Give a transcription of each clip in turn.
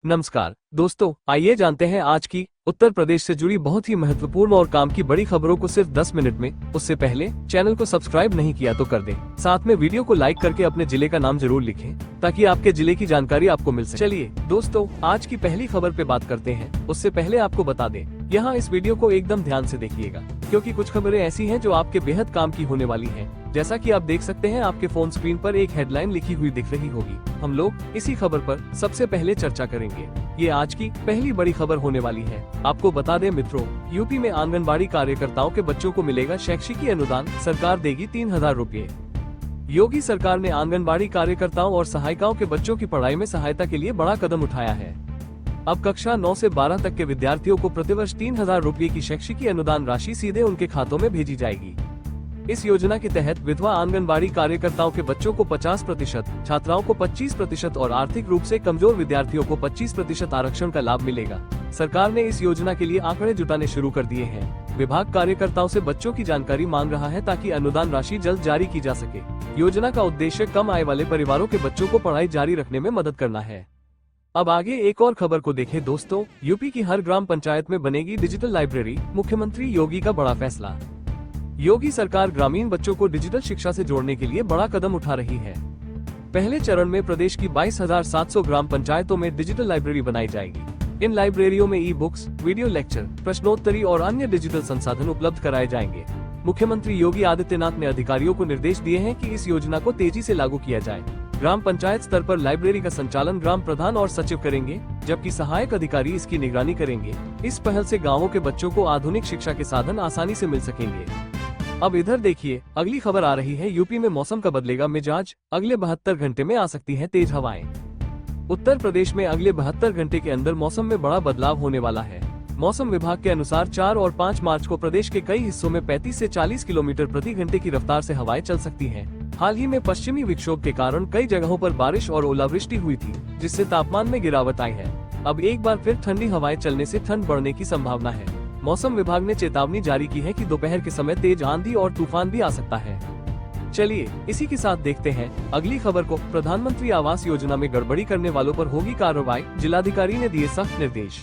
नमस्कार दोस्तों, आइए जानते हैं आज की उत्तर प्रदेश से जुड़ी बहुत ही महत्वपूर्ण और काम की बड़ी खबरों को सिर्फ 10 मिनट में। उससे पहले चैनल को सब्सक्राइब नहीं किया तो कर दें। साथ में वीडियो को लाइक करके अपने जिले का नाम जरूर लिखें ताकि आपके जिले की जानकारी आपको मिल सके। चलिए दोस्तों, आज की पहली खबर पे बात करते हैं। उससे पहले आपको बता दें, यहाँ इस वीडियो को एकदम ध्यान से देखिएगा क्योंकि कुछ खबरें ऐसी हैं जो आपके बेहद काम की होने वाली हैं। जैसा कि आप देख सकते हैं, आपके फोन स्क्रीन पर एक हेडलाइन लिखी हुई दिख रही होगी। हम लोग इसी खबर पर सबसे पहले चर्चा करेंगे। ये आज की पहली बड़ी खबर होने वाली है। आपको बता दें मित्रों, यूपी में आंगनबाड़ी कार्यकर्ताओं के बच्चों को मिलेगा शैक्षिक अनुदान, सरकार देगी 3000 रूपए। योगी सरकार ने आंगनबाड़ी कार्यकर्ताओं और सहायिकाओं के बच्चों की पढ़ाई में सहायता के लिए बड़ा कदम उठाया है। अब कक्षा 9 से 12 तक के विद्यार्थियों को प्रतिवर्ष 3000 रूपए की शैक्षिक अनुदान राशि सीधे उनके खातों में भेजी जाएगी। इस योजना के तहत विधवा आंगनबाड़ी कार्यकर्ताओं के बच्चों को 50%, छात्राओं को 25% और आर्थिक रूप से कमजोर विद्यार्थियों को 25% आरक्षण का लाभ मिलेगा। सरकार ने इस योजना के लिए आंकड़े जुटाने शुरू कर दिए हैं। विभाग कार्यकर्ताओं से बच्चों की जानकारी मांग रहा है ताकि अनुदान राशि जल्द जारी की जा सके। योजना का उद्देश्य कम आय वाले परिवारों के बच्चों को पढ़ाई जारी रखने में मदद करना है। अब आगे एक और खबर को देखें दोस्तों। यूपी की हर ग्राम पंचायत में बनेगी डिजिटल लाइब्रेरी, मुख्यमंत्री योगी का बड़ा फैसला। योगी सरकार ग्रामीण बच्चों को डिजिटल शिक्षा से जोड़ने के लिए बड़ा कदम उठा रही है। पहले चरण में प्रदेश की 22,700 ग्राम पंचायतों में डिजिटल लाइब्रेरी बनाई जाएगी। इन लाइब्रेरियों में ई बुक्स, वीडियो लेक्चर, प्रश्नोत्तरी और अन्य डिजिटल संसाधन उपलब्ध कराए जाएंगे। मुख्यमंत्री योगी आदित्यनाथ ने अधिकारियों को निर्देश दिए हैं कि इस योजना को तेजी से लागू किया जाए। ग्राम पंचायत स्तर पर लाइब्रेरी का संचालन ग्राम प्रधान और सचिव करेंगे, जबकि सहायक अधिकारी इसकी निगरानी करेंगे। इस पहल से गाँवों के बच्चों को आधुनिक शिक्षा के साधन आसानी से मिल सकेंगे। अब इधर देखिए, अगली खबर आ रही है। यूपी में मौसम का बदलेगा मिजाज, अगले 72 घंटे में आ सकती हैं तेज हवाएं। उत्तर प्रदेश में अगले 72 घंटे के अंदर मौसम में बड़ा बदलाव होने वाला है। मौसम विभाग के अनुसार 4 और 5 मार्च को प्रदेश के कई हिस्सों में 35 से 40 किलोमीटर प्रति घंटे की रफ्तार से हवाएं चल सकती हैं। हाल ही में पश्चिमी विक्षोभ के कारण कई जगहों पर बारिश और ओलावृष्टि हुई थी, जिससे तापमान में गिरावट आई है। अब एक बार फिर ठंडी हवाएं चलने से ठंड बढ़ने की संभावना है। मौसम विभाग ने चेतावनी जारी की है कि दोपहर के समय तेज आंधी और तूफान भी आ सकता है। चलिए इसी के साथ देखते हैं अगली खबर को। प्रधानमंत्री आवास योजना में गड़बड़ी करने वालों पर होगी कार्रवाई, जिलाधिकारी ने दिए सख्त निर्देश।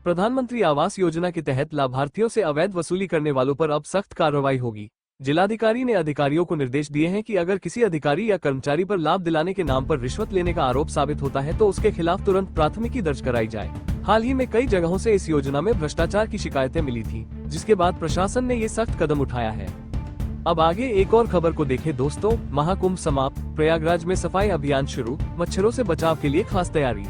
प्रधानमंत्री आवास योजना के तहत लाभार्थियों से अवैध वसूली करने वालों पर अब सख्त कार्रवाई होगी। जिलाधिकारी ने अधिकारियों को निर्देश दिए हैं कि अगर किसी अधिकारी या कर्मचारी पर लाभ दिलाने के नाम पर रिश्वत लेने का आरोप साबित होता है तो उसके खिलाफ तुरंत प्राथमिकी दर्ज कराई जाए। हाल ही में कई जगहों से इस योजना में भ्रष्टाचार की शिकायतें मिली थी, जिसके बाद प्रशासन ने ये सख्त कदम उठाया है। अब आगे एक और खबर को देखें दोस्तों। महाकुंभ समाप्त, प्रयागराज में सफाई अभियान शुरू, मच्छरों से बचाव के लिए खास तैयारी।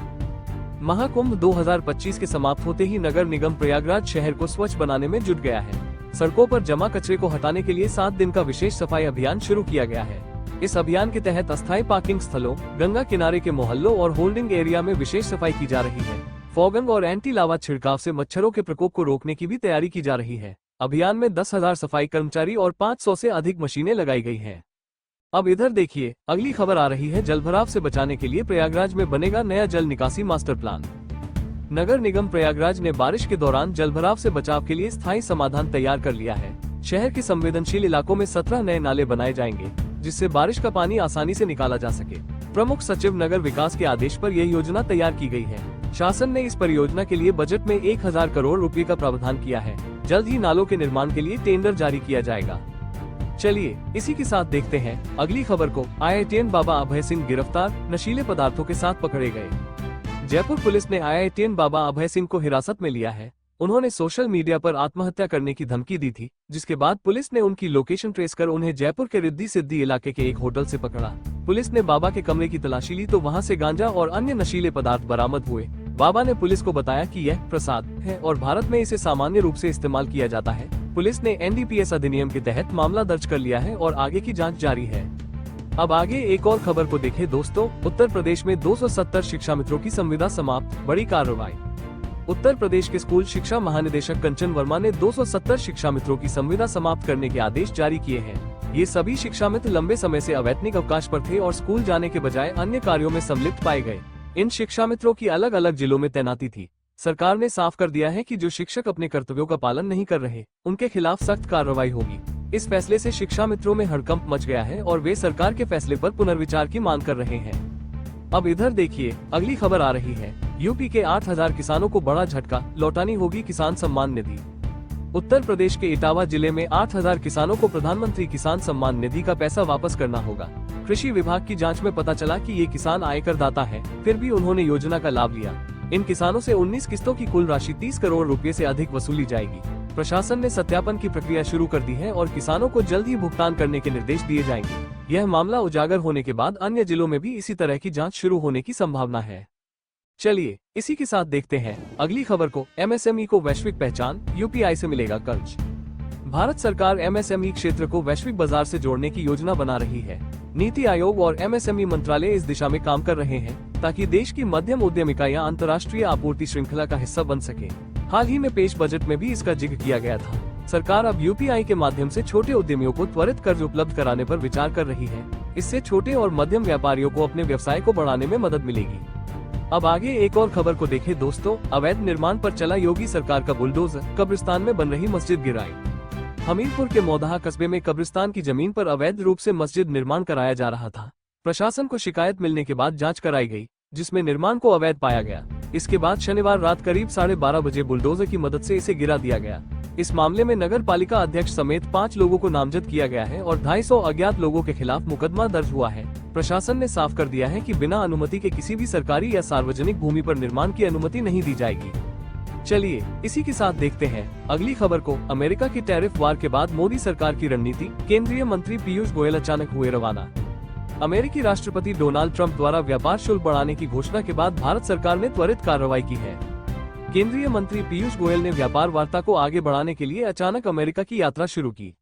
महाकुंभ 2025 के समाप्त होते ही नगर निगम प्रयागराज शहर को स्वच्छ बनाने में जुट गया है। सड़कों पर जमा कचरे को हटाने के लिए 7 दिन का विशेष सफाई अभियान शुरू किया गया है। इस अभियान के तहत अस्थायी पार्किंग स्थलों, गंगा किनारे के मोहल्लों और होल्डिंग एरिया में विशेष सफाई की जा रही है। फॉगिंग और एंटी लावा छिड़काव से मच्छरों के प्रकोप को रोकने की भी तैयारी की जा रही है। अभियान में 10,000 सफाई कर्मचारी और 500 से अधिक मशीनें लगाई गई हैं। अब इधर देखिए, अगली खबर आ रही है। जलभराव से बचाने के लिए प्रयागराज में बनेगा नया जल निकासी मास्टर प्लान। नगर निगम प्रयागराज ने बारिश के दौरान जलभराव से बचाव के लिए स्थायी समाधान तैयार कर लिया है। शहर के संवेदनशील इलाकों में 17 नए नाले बनाए जाएंगे, जिससे बारिश का पानी आसानी से निकाला जा सके। प्रमुख सचिव नगर विकास के आदेश पर यह योजना तैयार की गई है। शासन ने इस परियोजना के लिए बजट में 1000 करोड़ रुपए का प्रावधान किया है। जल्द ही नालों के निर्माण के लिए टेंडर जारी किया जाएगा। चलिए इसी के साथ देखते हैं अगली खबर को। IITian बाबा अभय सिंह गिरफ्तार, नशीले पदार्थों के साथ पकड़े गए। जयपुर पुलिस ने IITian बाबा अभय सिंह को हिरासत में लिया है। उन्होंने सोशल मीडिया पर आत्महत्या करने की धमकी दी थी, जिसके बाद पुलिस ने उनकी लोकेशन ट्रेस कर उन्हें जयपुर के रिद्धि सिद्धि इलाके के एक होटल से पकड़ा। पुलिस ने बाबा के कमरे की तलाशी ली तो वहां से गांजा और अन्य नशीले पदार्थ बरामद हुए। बाबा ने पुलिस को बताया कि यह प्रसाद है और भारत में इसे सामान्य रूप से इस्तेमाल किया जाता है। पुलिस ने NDPS अधिनियम के तहत मामला दर्ज कर लिया है और आगे की जाँच जारी है। अब आगे एक और खबर को देखें दोस्तों। उत्तर प्रदेश में 270 शिक्षा मित्रों की संविदा समाप्त, बड़ी कार्रवाई। उत्तर प्रदेश के स्कूल शिक्षा महानिदेशक कंचन वर्मा ने 270 शिक्षा मित्रों की संविदा समाप्त करने के आदेश जारी किए हैं। ये सभी शिक्षा मित्र लंबे समय से अवैतनिक अवकाश पर थे और स्कूल जाने के बजाय अन्य कार्यों में सम्मिलित पाए गए। इन शिक्षा मित्रों की अलग अलग जिलों में तैनाती थी। सरकार ने साफ कर दिया है कि जो शिक्षक अपने कर्तव्यों का पालन नहीं कर रहे, उनके खिलाफ सख्त कार्रवाई होगी। इस फैसले से शिक्षा मित्रों में हड़कंप मच गया है और वे सरकार के फैसले पर पुनर्विचार की मांग कर रहे हैं। अब इधर देखिए, अगली खबर आ रही है। यूपी के 8,000 किसानों को बड़ा झटका, लौटानी होगी किसान सम्मान निधि। उत्तर प्रदेश के इटावा जिले में 8,000 किसानों को प्रधानमंत्री किसान सम्मान निधि का पैसा वापस करना होगा। कृषि विभाग की जांच में पता चला कि ये किसान आयकर दाता है, फिर भी उन्होंने योजना का लाभ लिया। इन किसानों से 19 किस्तों की कुल राशि 30 करोड़ रुपए से अधिक वसूली जाएगी। प्रशासन ने सत्यापन की प्रक्रिया शुरू कर दी है और किसानों को जल्द ही भुगतान करने के निर्देश दिए जाएंगे। यह मामला उजागर होने के बाद अन्य जिलों में भी इसी तरह की जांच शुरू होने की संभावना है। चलिए इसी के साथ देखते हैं अगली खबर को। एमएसएमई को वैश्विक पहचान, यूपीआई से मिलेगा कर्ज। भारत सरकार एमएसएमई क्षेत्र को वैश्विक बाजार से जोड़ने की योजना बना रही है। नीति आयोग और एमएसएमई मंत्रालय इस दिशा में काम कर रहे हैं ताकि देश की मध्यम उद्यम इकाइयां अंतर्राष्ट्रीय आपूर्ति श्रृंखला का हिस्सा बन सके। हाल ही में पेश बजट में भी इसका जिक्र किया गया था। सरकार अब यूपीआई के माध्यम से छोटे उद्यमियों को त्वरित कर्ज उपलब्ध कराने पर विचार कर रही है। इससे छोटे और मध्यम व्यापारियों को अपने व्यवसाय को बढ़ाने में मदद मिलेगी। अब आगे एक और खबर को देखें दोस्तों। अवैध निर्माण पर चला योगी सरकार का बुलडोजर, कब्रिस्तान में बन रही मस्जिद गिराई। हमीरपुर के मौदाहा कस्बे में कब्रिस्तान की जमीन पर अवैध रूप से मस्जिद निर्माण कराया जा रहा था। प्रशासन को शिकायत मिलने के बाद जांच कराई गई, जिसमें निर्माण को अवैध पाया गया। इसके बाद शनिवार रात करीब 12:30 बजे बुलडोजर की मदद से इसे गिरा दिया गया। इस मामले में नगर पालिका अध्यक्ष समेत 5 लोगों को नामजद किया गया है और 250 अज्ञात लोगों के खिलाफ मुकदमा दर्ज हुआ है। प्रशासन ने साफ कर दिया है कि बिना अनुमति के किसी भी सरकारी या सार्वजनिक भूमि पर निर्माण की अनुमति नहीं दी जाएगी। चलिए इसी के साथ देखते हैं अगली खबर को। अमेरिका की टैरिफ वार के बाद मोदी सरकार की रणनीति, केंद्रीय मंत्री पीयूष गोयल अचानक हुए रवाना। अमेरिकी राष्ट्रपति डोनाल्ड ट्रंप द्वारा व्यापार शुल्क बढ़ाने की घोषणा के बाद भारत सरकार ने त्वरित कार्रवाई की है। केंद्रीय मंत्री पीयूष गोयल ने व्यापार वार्ता को आगे बढ़ाने के लिए अचानक अमेरिका की यात्रा शुरू की।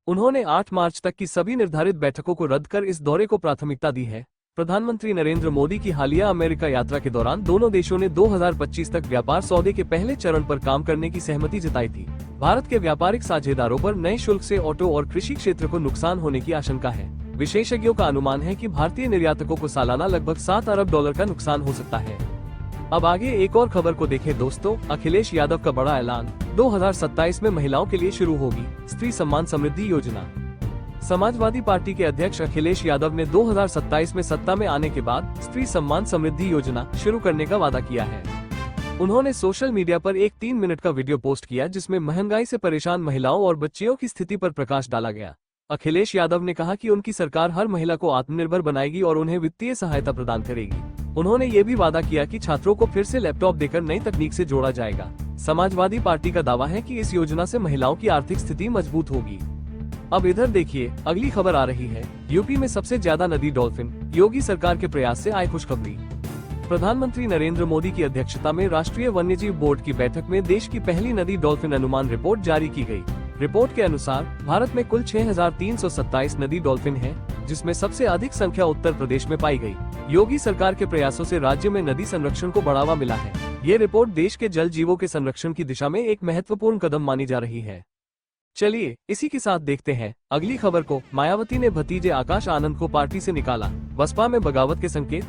उन्होंने 8 मार्च तक की सभी निर्धारित बैठकों को रद्द कर इस दौरे को प्राथमिकता दी है। प्रधानमंत्री नरेंद्र मोदी की हालिया अमेरिका यात्रा के दौरान दोनों देशों ने 2025 तक व्यापार सौदे के पहले चरण पर काम करने की सहमति जताई थी। भारत के व्यापारिक साझेदारों पर नए शुल्क से ऑटो और कृषि क्षेत्र को नुकसान होने की आशंका है। विशेषज्ञों का अनुमान है कि भारतीय निर्यातकों को सालाना लगभग $7 अरब का नुकसान हो सकता है। अब आगे एक और खबर को देखें दोस्तों। अखिलेश यादव का बड़ा ऐलान, 2027 में महिलाओं के लिए शुरू होगी स्त्री सम्मान समृद्धि योजना। समाजवादी पार्टी के अध्यक्ष अखिलेश यादव ने 2027 में सत्ता में आने के बाद स्त्री सम्मान समृद्धि योजना शुरू करने का वादा किया है। उन्होंने सोशल मीडिया पर एक 3 मिनट का वीडियो पोस्ट किया, जिसमें महंगाई से परेशान महिलाओं और बच्चियों की स्थिति पर प्रकाश डाला गया। अखिलेश यादव ने कहा कि उनकी सरकार हर महिला को आत्मनिर्भर बनाएगी और उन्हें वित्तीय सहायता प्रदान करेगी। उन्होंने ये भी वादा किया कि छात्रों को फिर से लैपटॉप देकर नई तकनीक से जोड़ा जाएगा। समाजवादी पार्टी का दावा है कि इस योजना से महिलाओं की आर्थिक स्थिति मजबूत होगी। अब इधर देखिए अगली खबर आ रही है। यूपी में सबसे ज्यादा नदी डॉल्फिन, योगी सरकार के प्रयास से आए खुशखबरी। प्रधानमंत्री नरेंद्र मोदी की अध्यक्षता में राष्ट्रीय वन्यजीव बोर्ड की बैठक में देश की पहली नदी डॉल्फिन अनुमान रिपोर्ट जारी की गई। रिपोर्ट के अनुसार भारत में कुल 6,327 नदी डॉल्फिन हैं, जिसमें सबसे अधिक संख्या उत्तर प्रदेश में पाई गई। योगी सरकार के प्रयासों से राज्य में नदी संरक्षण को बढ़ावा मिला है। ये रिपोर्ट देश के जल जीवों के संरक्षण की दिशा में एक महत्वपूर्ण कदम मानी जा रही है। चलिए इसी के साथ देखते हैं अगली खबर को। मायावती ने भतीजे आकाश आनंद को पार्टी से निकाला, बसपा में बगावत के संकेत।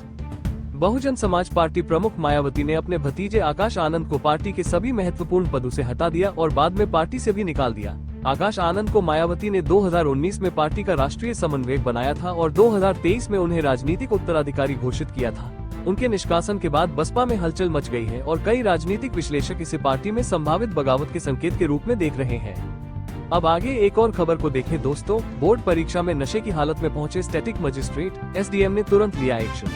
बहुजन समाज पार्टी प्रमुख मायावती ने अपने भतीजे आकाश आनंद को पार्टी के सभी महत्वपूर्ण पदों से हटा दिया और बाद में पार्टी से भी निकाल दिया। आकाश आनंद को मायावती ने 2019 में पार्टी का राष्ट्रीय समन्वयक बनाया था और 2023 में उन्हें राजनीतिक उत्तराधिकारी घोषित किया था। उनके निष्कासन के बाद बसपा में हलचल मच गई है और कई राजनीतिक विश्लेषक इसे पार्टी में संभावित बगावत के संकेत के रूप में देख रहे हैं। अब आगे एक और खबर को देखें दोस्तों। बोर्ड परीक्षा में नशे की हालत में पहुंचे स्टैटिक मजिस्ट्रेट, एसडीएम ने तुरंत लिया एक्शन।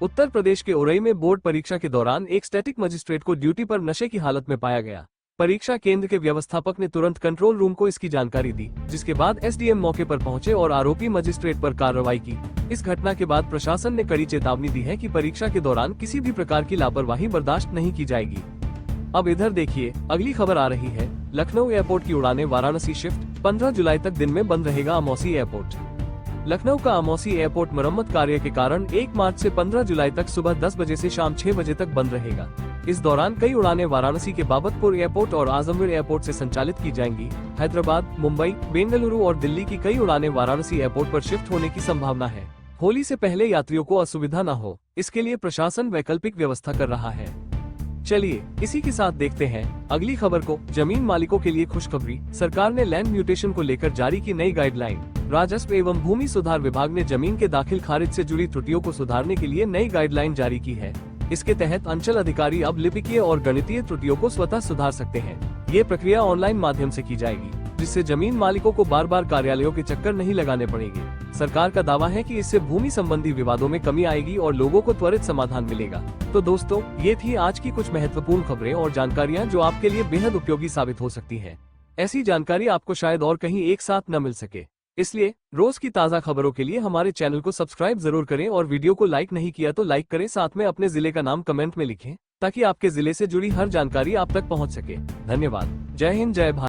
उत्तर प्रदेश के उरई में बोर्ड परीक्षा के दौरान एक स्टैटिक मजिस्ट्रेट को ड्यूटी पर नशे की हालत में पाया गया। परीक्षा केंद्र के व्यवस्थापक ने तुरंत कंट्रोल रूम को इसकी जानकारी दी, जिसके बाद एसडीएम मौके पर पहुंचे और आरोपी मजिस्ट्रेट पर कार्रवाई की। इस घटना के बाद प्रशासन ने कड़ी चेतावनी दी है कि परीक्षा के दौरान किसी भी प्रकार की लापरवाही बर्दाश्त नहीं की जाएगी। अब इधर देखिए अगली खबर आ रही है। लखनऊ एयरपोर्ट की उड़ानें वाराणसी शिफ्ट, 15 जुलाई तक दिन में बंद रहेगा अमौसी एयरपोर्ट। लखनऊ का अमौसी एयरपोर्ट मरम्मत कार्य के कारण 1 मार्च से 15 जुलाई तक सुबह 10 बजे से शाम 6 बजे तक बंद रहेगा। इस दौरान कई उड़ानें वाराणसी के बाबतपुर एयरपोर्ट और आजमगढ़ एयरपोर्ट से संचालित की जाएंगी। हैदराबाद, मुंबई, बेंगलुरु और दिल्ली की कई उड़ानें वाराणसी एयरपोर्ट पर शिफ्ट होने की संभावना है। होली से पहले यात्रियों को असुविधा न हो, इसके लिए प्रशासन वैकल्पिक व्यवस्था कर रहा है। चलिए इसी के साथ देखते हैं अगली खबर को। जमीन मालिकों के लिए खुशखबरी, सरकार ने लैंड म्यूटेशन को लेकर जारी की नई गाइडलाइन। राजस्व एवं भूमि सुधार विभाग ने जमीन के दाखिल खारिज से जुड़ी त्रुटियों को सुधारने के लिए नई गाइडलाइन जारी की है। इसके तहत अंचल अधिकारी अब लिपिकीय और गणितीय त्रुटियों को स्वतः सुधार सकते हैं। ये प्रक्रिया ऑनलाइन माध्यम से की जाएगी, जिससे जमीन मालिकों को बार बार कार्यालयों के चक्कर नहीं लगाने पड़ेंगे। सरकार का दावा है कि इससे भूमि संबंधी विवादों में कमी आएगी और लोगों को त्वरित समाधान मिलेगा। तो दोस्तों, ये थी आज की कुछ महत्वपूर्ण खबरें और जानकारियां जो आपके लिए बेहद उपयोगी साबित हो सकती हैं। ऐसी जानकारी आपको शायद और कहीं एक साथ न मिल सके, इसलिए रोज की ताज़ा खबरों के लिए हमारे चैनल को सब्सक्राइब जरूर करें और वीडियो को लाइक नहीं किया तो लाइक करें। साथ में अपने जिले का नाम कमेंट में लिखें ताकि आपके जिले से जुड़ी हर जानकारी आप तक पहुंच सके। धन्यवाद। जय हिंद, जय भारत।